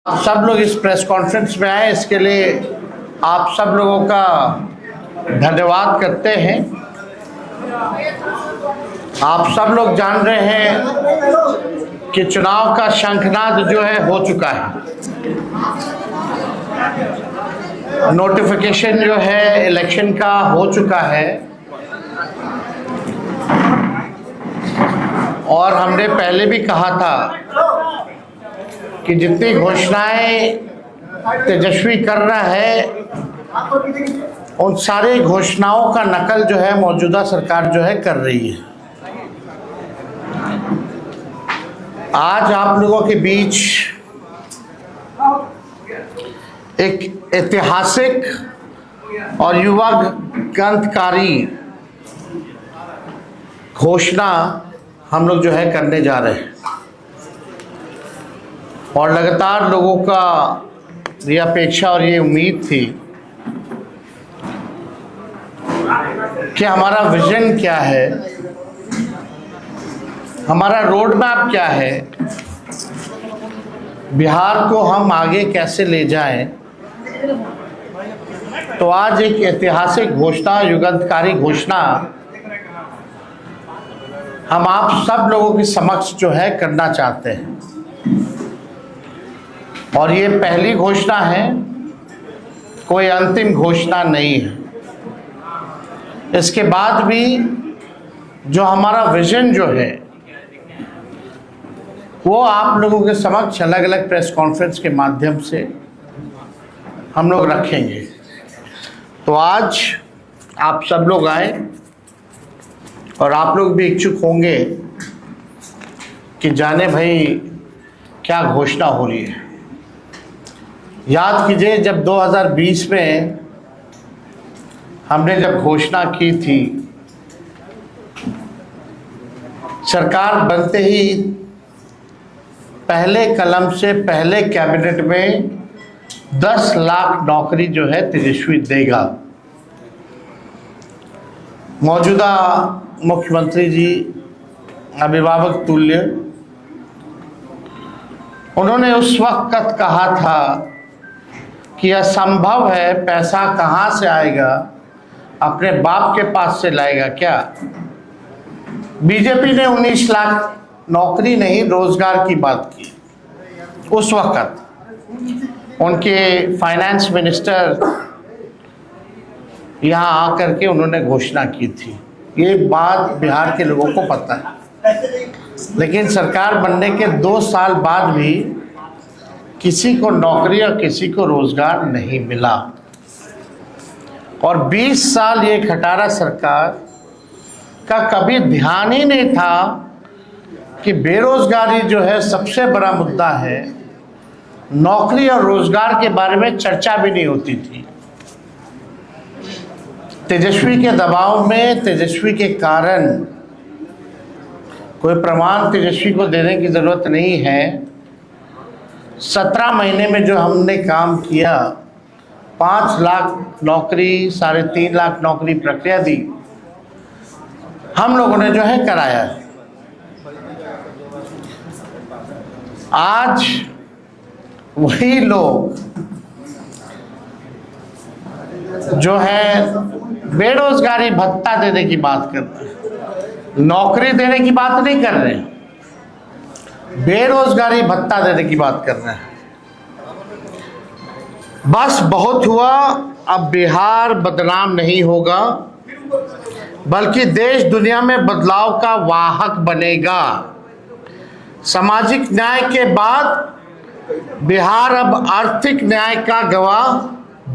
आप सब लोग इस प्रेस कॉन्फ्रेंस में आए, इसके लिए आप सब लोगों का धन्यवाद करते हैं। आप सब लोग जान रहे हैं कि चुनाव का शंखनाद जो है हो चुका है। नोटिफिकेशन जो है इलेक्शन का हो चुका है और हमने पहले भी कहा था कि जितनी घोषणाएं तेजस्वी कर रहा है उन सारी घोषणाओं का नकल जो है मौजूदा सरकार जो है कर रही है। आज आप लोगों के बीच एक ऐतिहासिक और युवा क्रांतिकारी घोषणा हम लोग जो है करने जा रहे हैं और लगातार लोगों का ये अपेक्षा और ये उम्मीद थी कि हमारा विजन क्या है, हमारा रोड मैप क्या है, बिहार को हम आगे कैसे ले जाएं। तो आज एक ऐतिहासिक घोषणा, युगांतकारी घोषणा हम आप सब लोगों के समक्ष जो है करना चाहते हैं और ये पहली घोषणा है, कोई अंतिम घोषणा नहीं है। इसके बाद भी जो हमारा विजन जो है वो आप लोगों के समक्ष अलग अलग प्रेस कॉन्फ्रेंस के माध्यम से हम लोग रखेंगे। तो आज आप सब लोग आए और आप लोग भी इच्छुक होंगे कि जाने भाई क्या घोषणा हो रही है। याद कीजिए जब 2020 में हमने जब घोषणा की थी, सरकार बनते ही पहले कलम से पहले कैबिनेट में 10 लाख नौकरी जो है तेजस्वी देगा। मौजूदा मुख्यमंत्री जी अभिभावक तुल्य, उन्होंने उस वक्त कहा था कि असंभव है, पैसा कहाँ से आएगा, अपने बाप के पास से लाएगा क्या। बीजेपी ने 19 लाख नौकरी नहीं रोजगार की बात की। उस वक्त उनके फाइनेंस मिनिस्टर यहाँ आकर के उन्होंने घोषणा की थी। ये बात बिहार के लोगों को पता है, लेकिन सरकार बनने के 2 साल बाद भी किसी को नौकरी और किसी को रोजगार नहीं मिला और 20 साल ये खटारा सरकार का कभी ध्यान ही नहीं था कि बेरोजगारी जो है सबसे बड़ा मुद्दा है। नौकरी और रोजगार के बारे में चर्चा भी नहीं होती थी। तेजस्वी के दबाव में, तेजस्वी के कारण, कोई प्रमाण तेजस्वी को देने की जरूरत नहीं है, 17 महीने में जो हमने काम किया, 5 लाख नौकरी, 3.5 लाख नौकरी प्रक्रिया दी, हम लोगों ने जो है कराया है। आज वही लोग जो है बेरोजगारी भत्ता देने की बात कर रहे हैं, नौकरी देने की बात नहीं कर रहे हैं, बेरोजगारी भत्ता देने की बात कर रहे हैं। बस बहुत हुआ, अब बिहार बदनाम नहीं होगा बल्कि देश दुनिया में बदलाव का वाहक बनेगा। सामाजिक न्याय के बाद बिहार अब आर्थिक न्याय का गवाह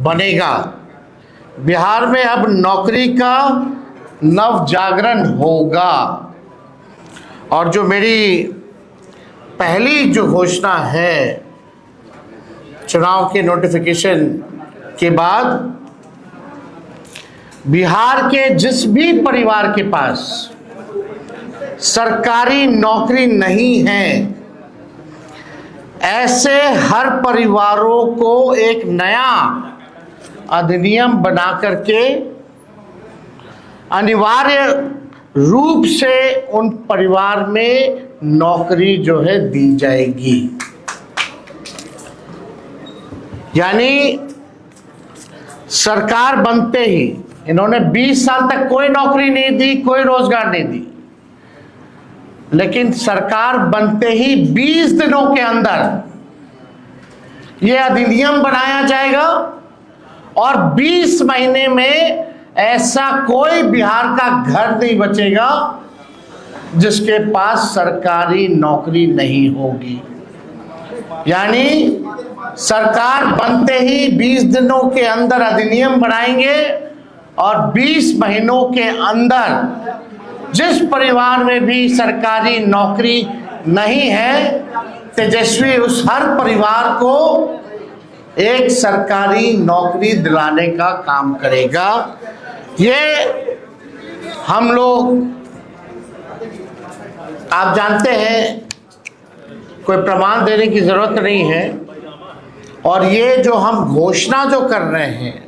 बनेगा। बिहार में अब नौकरी का नव जागरण होगा और जो मेरी पहली जो घोषणा है चुनाव के नोटिफिकेशन के बाद, बिहार के जिस भी परिवार के पास सरकारी नौकरी नहीं है, ऐसे हर परिवारों को एक नया अधिनियम बना करके अनिवार्य रूप से उन परिवार में नौकरी जो है दी जाएगी। यानी सरकार बनते ही इन्होंने 20 साल तक कोई नौकरी नहीं दी, कोई रोजगार नहीं दी, लेकिन सरकार बनते ही 20 दिनों के अंदर यह अधिनियम बनाया जाएगा और 20 महीने में ऐसा कोई बिहार का घर नहीं बचेगा जिसके पास सरकारी नौकरी नहीं होगी। यानी सरकार बनते ही 20 दिनों के अंदर अधिनियम बनाएंगे और 20 महीनों के अंदर जिस परिवार में भी सरकारी नौकरी नहीं है, तेजस्वी उस हर परिवार को एक सरकारी नौकरी दिलाने का काम करेगा। ये हम लोग, आप जानते हैं, कोई प्रमाण देने की जरूरत नहीं है। और ये जो हम घोषणा जो कर रहे हैं,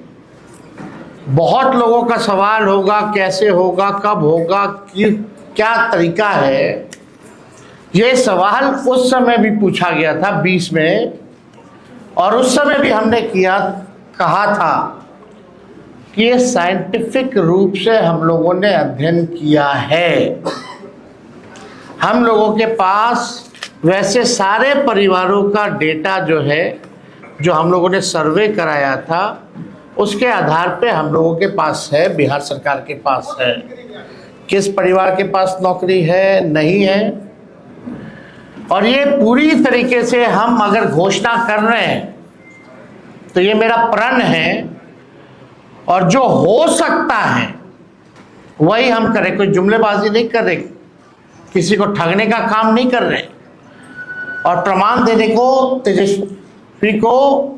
बहुत लोगों का सवाल होगा कैसे होगा, कब होगा, क्या तरीका है। ये सवाल उस समय भी पूछा गया था 20 में, और उस समय भी हमने कहा था कि ये साइंटिफिक रूप से हम लोगों ने अध्ययन किया है। हम लोगों के पास वैसे सारे परिवारों का डेटा जो है, जो हम लोगों ने सर्वे कराया था, उसके आधार पे हम लोगों के पास है, बिहार सरकार के पास है, किस परिवार के पास नौकरी है, नहीं है। और ये पूरी तरीके से हम अगर घोषणा कर रहे हैं तो ये मेरा प्रण है, और जो हो सकता है वही हम करें। कोई जुमलेबाजी नहीं कर रहे, किसी को ठगने का काम नहीं कर रहे, और प्रमाण देने को तेजस्वी को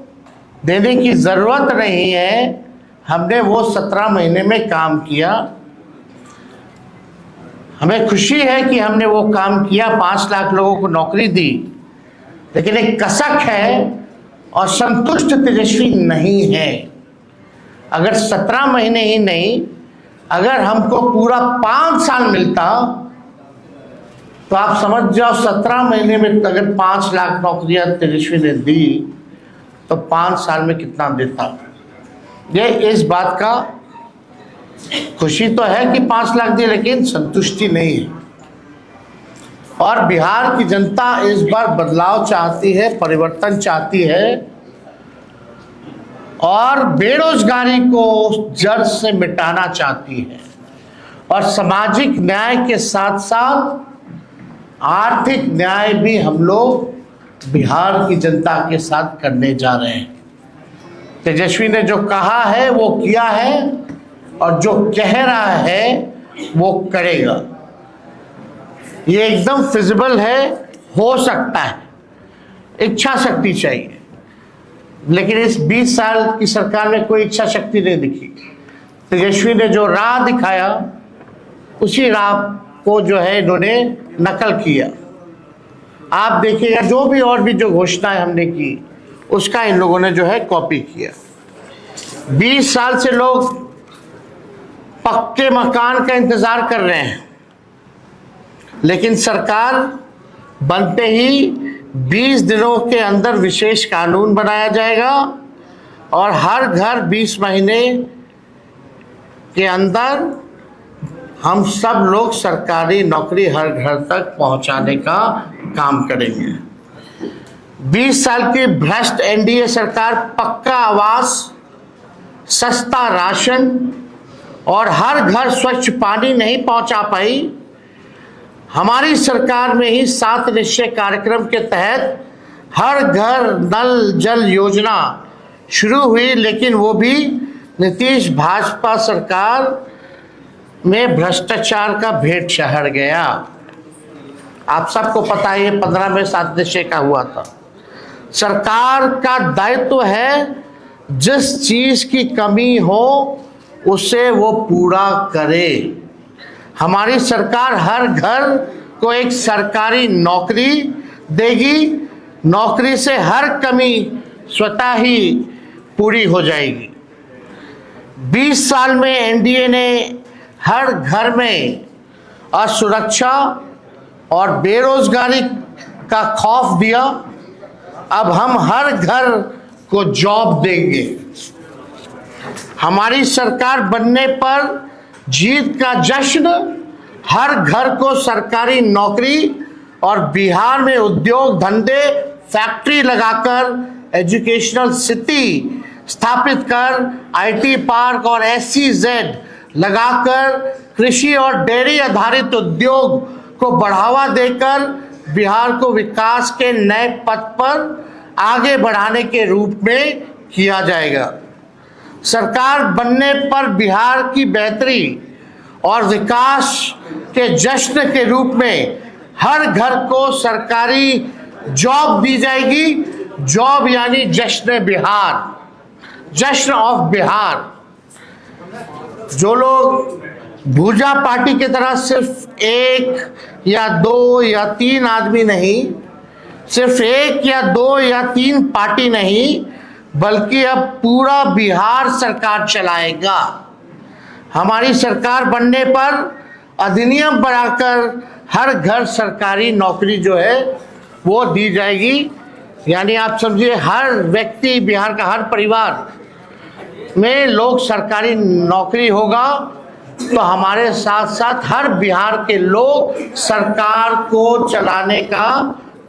देने की जरूरत नहीं है। हमने वो 17 महीने में काम किया। हमें खुशी है कि हमने वो काम किया, 5 लाख लोगों को नौकरी दी, लेकिन एक कसक है और संतुष्ट तेजस्वी नहीं है। अगर 17 महीने ही नहीं, अगर हमको पूरा 5 साल मिलता तो आप समझ जाओ 17 महीने में अगर 5 लाख नौकरियां तेजस्वी ने दी तो 5 साल में कितना देता। ये इस बात का खुशी तो है कि 5 लाख दी, लेकिन संतुष्टि नहीं है। और बिहार की जनता इस बार बदलाव चाहती है, परिवर्तन चाहती है, और बेरोजगारी को जड़ से मिटाना चाहती है, और सामाजिक न्याय के साथ साथ आर्थिक न्याय भी हम लोग बिहार की जनता के साथ करने जा रहे हैं। तेजस्वी ने जो कहा है वो किया है, और जो कह रहा है वो करेगा। ये एकदम फिजिबल है, हो सकता है, इच्छा शक्ति चाहिए। लेकिन इस 20 साल की सरकार में कोई इच्छा शक्ति नहीं दिखी। तेजस्वी ने जो राह दिखाया, उसी राह को जो है इन्होंने नकल किया। आप देखिएगा जो भी और भी जो घोषणाएं हमने की, उसका इन लोगों ने जो है कॉपी किया। 20 साल से लोग पक्के मकान का इंतजार कर रहे हैं, लेकिन सरकार बनते ही 20 दिनों के अंदर विशेष कानून बनाया जाएगा, और हर घर 20 महीने के अंदर हम सब लोग सरकारी नौकरी हर घर तक पहुंचाने का काम करेंगे। 20 साल की भ्रष्ट एनडीए सरकार पक्का आवास, सस्ता राशन और हर घर स्वच्छ पानी नहीं पहुंचा पाई। हमारी सरकार में ही 7 निश्चय कार्यक्रम के तहत हर घर नल जल योजना शुरू हुई, लेकिन वो भी नीतीश भाजपा सरकार में भ्रष्टाचार का भेंट चढ़ गया। आप सबको पता है, ये 15 में 7 निश्चय का हुआ था। सरकार का दायित्व है जिस चीज की कमी हो उसे वो पूरा करे। हमारी सरकार हर घर को एक सरकारी नौकरी देगी, नौकरी से हर कमी स्वतः ही पूरी हो जाएगी। 20 साल में एनडीए ने हर घर में असुरक्षा और बेरोजगारी का खौफ दिया। अब हम हर घर को जॉब देंगे। हमारी सरकार बनने पर जीत का जश्न, हर घर को सरकारी नौकरी और बिहार में उद्योग धंधे फैक्ट्री लगाकर एजुकेशनल सिटी स्थापित कर आईटी पार्क और SEZ लगाकर कृषि और डेयरी आधारित उद्योग को बढ़ावा देकर बिहार को विकास के नए पथ पर आगे बढ़ाने के रूप में किया जाएगा। सरकार बनने पर बिहार की बेहतरी और विकास के जश्न के रूप में हर घर को सरकारी जॉब दी जाएगी। जॉब यानी जश्न बिहार, जश्न ऑफ बिहार। जो लोग भूजा पार्टी की तरह सिर्फ 1 या 2 या 3 आदमी नहीं, सिर्फ 1 या 2 या 3 पार्टी नहीं, बल्कि अब पूरा बिहार सरकार चलाएगा। हमारी सरकार बनने पर अधिनियम बनाकर हर घर सरकारी नौकरी जो है वो दी जाएगी। यानी आप समझिए हर व्यक्ति, बिहार का हर परिवार में लोग सरकारी नौकरी होगा, तो हमारे साथ साथ हर बिहार के लोग सरकार को चलाने का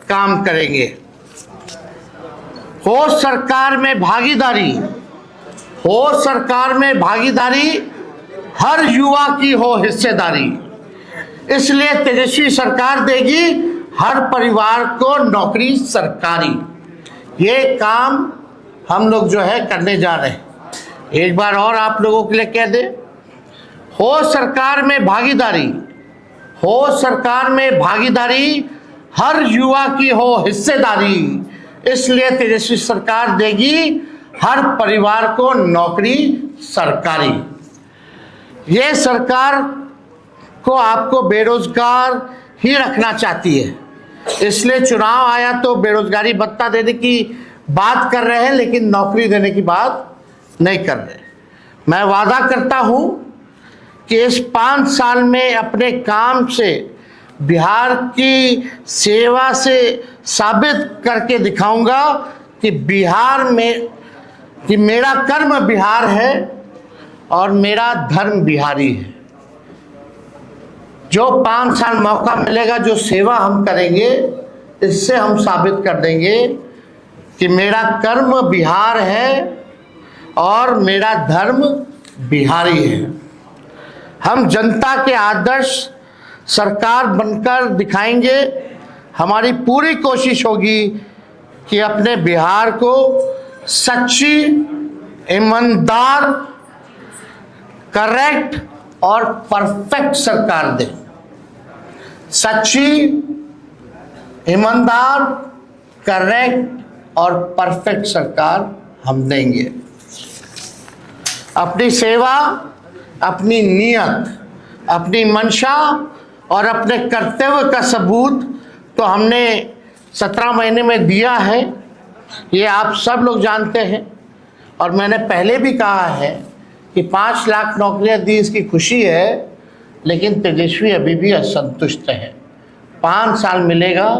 काम करेंगे। हो सरकार में भागीदारी, हो सरकार में भागीदारी, हर युवा की हो हिस्सेदारी। इसलिए तेजस्वी सरकार देगी हर परिवार को नौकरी सरकारी। ये काम हम लोग जो है करने जा रहे हैं। एक बार और आप लोगों के लिए कह दे, हो सरकार में भागीदारी, हो सरकार में भागीदारी, हर युवा की हो हिस्सेदारी। इसलिए तेजस्वी सरकार देगी हर परिवार को नौकरी सरकारी। ये सरकार को आपको बेरोजगार ही रखना चाहती है, इसलिए चुनाव आया तो बेरोजगारी भत्ता देने की बात कर रहे हैं, लेकिन नौकरी देने की बात नहीं कर रहे। मैं वादा करता हूं कि इस 5 साल में अपने काम से, बिहार की सेवा से साबित करके दिखाऊंगा कि बिहार में, कि मेरा कर्म बिहार है और मेरा धर्म बिहारी है। जो 5 साल मौका मिलेगा, जो सेवा हम करेंगे, इससे हम साबित कर देंगे कि मेरा कर्म बिहार है और मेरा धर्म बिहारी है। हम जनता के आदर्श सरकार बनकर दिखाएंगे। हमारी पूरी कोशिश होगी कि अपने बिहार को सच्ची, ईमानदार, करेक्ट और परफेक्ट सरकार दें। सच्ची, ईमानदार, करेक्ट और परफेक्ट सरकार हम देंगे। अपनी सेवा, अपनी नियत, अपनी मंशा और अपने कर्तव्य का सबूत तो हमने 17 महीने में दिया है, ये आप सब लोग जानते हैं। और मैंने पहले भी कहा है कि 5 लाख नौकरियां दी, इसकी खुशी है, लेकिन तेजस्वी अभी भी असंतुष्ट है। 5 साल मिलेगा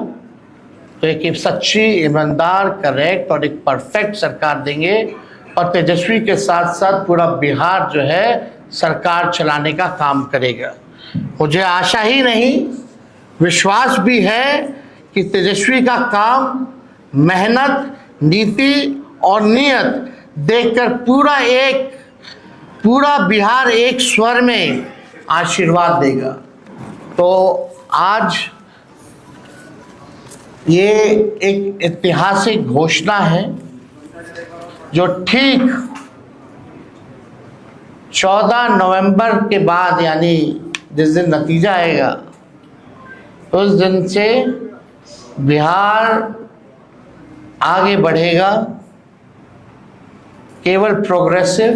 तो एक सच्ची, ईमानदार, करेक्ट और एक परफेक्ट सरकार देंगे। और तेजस्वी के साथ साथ पूरा बिहार जो है सरकार चलाने का काम करेगा। मुझे आशा ही नहीं, विश्वास भी है कि तेजस्वी का काम, मेहनत, नीति और नियत देखकर पूरा बिहार एक स्वर में आशीर्वाद देगा। तो आज ये एक ऐतिहासिक घोषणा है जो ठीक 14 नवंबर के बाद, यानी जिस दिन नतीजा आएगा उस दिन से बिहार आगे बढ़ेगा। केवल प्रोग्रेसिव,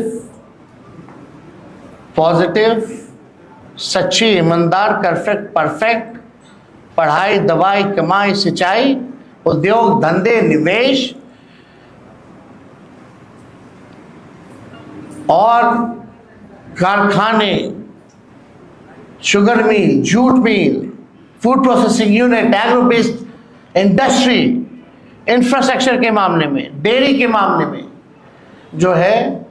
पॉजिटिव, सच्ची, ईमानदार, परफेक्ट, पढ़ाई, दवाई, कमाई, सिंचाई, उद्योग, धंधे, निवेश और कारखाने, sugar mill, jute mill, food processing unit, agro based industry, infrastructure के मामले में, डेयरी के मामले में जो है,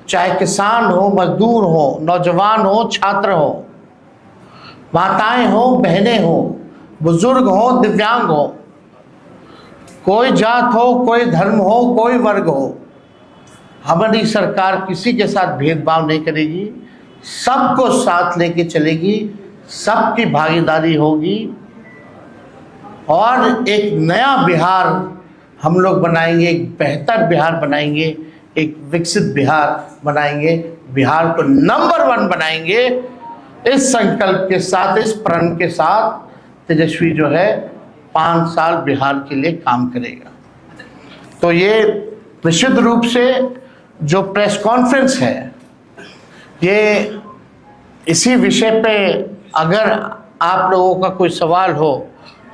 चाहे किसान हो, मजदूर हो, नौजवान हो, छात्र हो, माताएं हो, बहनें हो, बुजुर्ग हो, दिव्यांग हो, कोई जात हो, कोई धर्म हो, कोई वर्ग हो, हमारी सरकार किसी के साथ भेदभाव नहीं करेगी, सबको साथ लेके चलेगी, सबकी भागीदारी होगी और एक नया बिहार हम लोग बनाएंगे, एक बेहतर बिहार बनाएंगे, एक विकसित बिहार बनाएंगे, बिहार को नंबर 1 बनाएंगे। इस संकल्प के साथ, इस प्रण के साथ तेजस्वी जो है 5 साल बिहार के लिए काम करेगा। तो ये निश्चित रूप से जो प्रेस कॉन्फ्रेंस है, ये इसी विषय पे अगर आप लोगों का कोई सवाल हो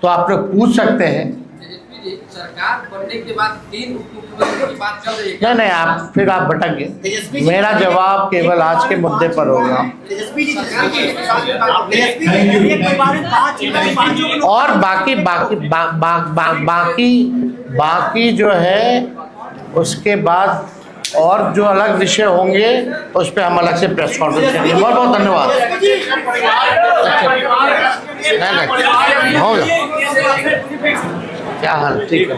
तो आप लोग पूछ सकते हैं। सरकार बनने के बाद 3 उप मुख्यमंत्री की बात चल रही है। नहीं, आप फिर आप भटक गए। मेरा जवाब केवल आज के मुद्दे पर होगा और बाकी जो है उसके बाद और जो अलग विषय होंगे उस पर हम अलग से प्रेस कॉन्फ्रेंस करेंगे। बहुत बहुत धन्यवाद। होगा क्या हाल? ठीक है।